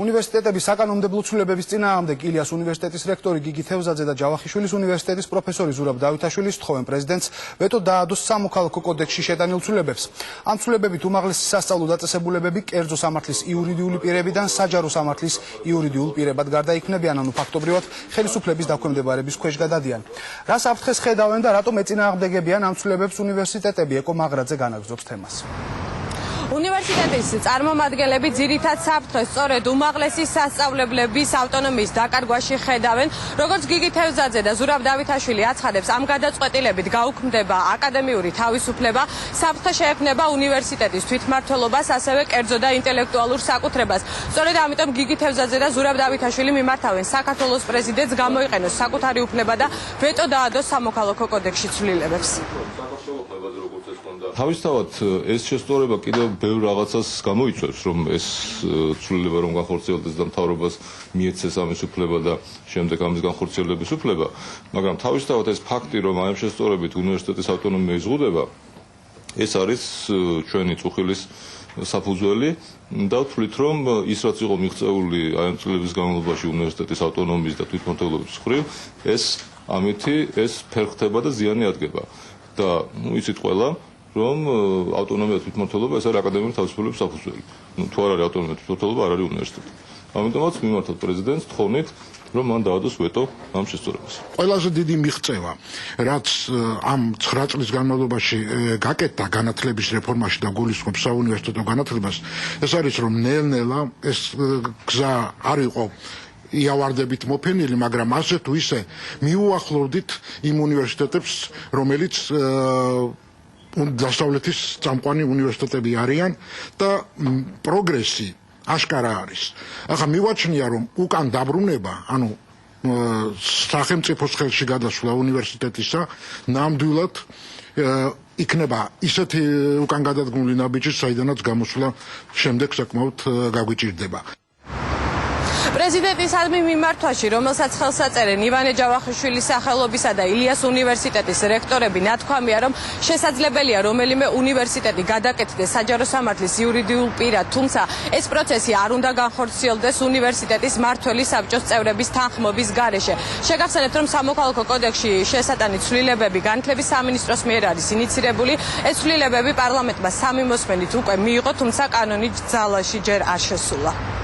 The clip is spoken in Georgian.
უნივერსიტეტების საკანონმდებლო ცვლილებების წინააღმდეგ ილიას უნივერსიტეტის რექტორი გიგი თევზაძე და ჯავახიშვილის უნივერსიტეტის პროფესორი ზურაბ დავითაშვილი სთხოვენ პრეზიდენტს ვეტო დაადოს სამოქალაქო კოდექსში შეტანილ ცვლილებებს. ამ ცვლილებებით უმაღლესი სასწავლო დაწესებულებები კერძო სამართლის იურიდიული პირებიდან საჯარო სამართლის იურიდიულ პირებად გარდაიქმნებიან, ანუ ფაქტობრივად ხელისუფლების დაქვემდებარების ქვეშ გადადიან. რა საფრთხეს ხედავენ და რატომ ეწინააღმდეგებიან ამ ცვლილებებს უნივერსიტეტები? ეკო მაგრაძე განაგრძობს თემას. უნივერსიტეტის წარმომადგენლები ძირითად საფრთხეს სწორედ უმაღლესი სასწავლებლების ავტონომიის დაკარგვაში ხედავენ. როგორც გიგი თევზაძე და ზურაბ დავითაშვილი აცხადებს, ამ გადაწყვეტილებით გაუქმდება აკადემიური თავისუფლება, საფრთხე შეექმნება უნივერსიტეტის თვითმმართველობას, ასევე კერძო და ინტელექტუალურ საკუთრებას. სწორედ ამიტომ გიგი თევზაძე და ზურაბ დავითაშვილი მიმართავენ საქართველოს პრეზიდენტს გამოიყენოს საკუთარი უფლება და ვეტო დაადოს სამოქალაქო კოდექსში ცვლილებებს. თავისთავად ეს შესწორება კიდევ ბევრ რაღაცას გამოიწვევს, რომ ეს ცვლილება რომ განხორციელდეს და მთავრობას მიეცეს ამის უფლება და შემდეგ ამის განხორციელების უფლება, მაგრამ თავისთავად ეს ფაქტი, რომ ამ შესწორებით უნივერსიტეტის ავტონომია იზღუდება, ეს არის ჩვენი წუხილის საფუძველი და ვთვლით, რომ ის რაც იყო მიღწეული აი ამ წლების განმავლობაში უნივერსიტეტის ავტონომიის და თვითმმართველობის მხრივ, ეს ამითი ეს ფერხდება და ზიანი ადგება. და იცით ყველა რომ ავტონომია თვითმმართველობა ეს არის აკადემიური თავისუფლების საფუძველი. თუ არ არის ავტონომია თვითმმართველობა, არ არის უნივერსიტეტი. ამიტომაც მიმართავთ პრეზიდენტს თხოვნით, რომ მან დაადოს ვეტო ამ შესწორებას. ყველაზე დიდი მიღწევა, რაც ამ 9 წლის განმავლობაში გაკეთდა განათლების რეფორმაში და გულისხმობს საუნივერსიტეტო განათლებას, ეს არის რომ ნელ-ნელა ეს გზა არ იყო იავარდებით მოფენილი, მაგრამ ასე თუ ისე მიუახლოვდით იმ უნივერსიტეტებს, რომელიც დასავლეთის წამყვანი უნივერსიტეტები არიან და პროგრესი აშკარა არის. ახლა მივაჩნია, რომ უკან დაბრუნება, ანუ სახელმწიფოს ხელში გადასვლა უნივერსიტეტისა, ნამდვილად იქნება ისეთი უკან გადადგმული ნაბიჯი, საიდანაც გამოსვლა შემდეგ საკმაოდ გაგვიჭირდება. პრეზიდენტისადმი მიმართვაში, რომელსაც ხელს აწერენ ივანე ჯავახიშვილის სახელობისა და ილიას უნივერსიტეტის რექტორები, ნათქვამია, რომ შესაძლებელია რომელიმე უნივერსიტეტი გადაკეთდეს საჯარო სამართლის იურიდიულ პირად, თუმცა ეს პროცესი არ უნდა განხორციელდეს უნივერსიტეტის მმართველი საბჭოს წევრების თანხმობის გარეშე. შეგახსენებთ, რომ სამოქალაქო კოდექსში შესატანი ცვლილებები განათლების სამინისტროს მიერ არის ინიცირებული. ეს ცვლილებები პარლამენტმა სამი მოსმენით უკვე მიიღო, თუმცა კანონი ძალაში ჯერ არ შესულა.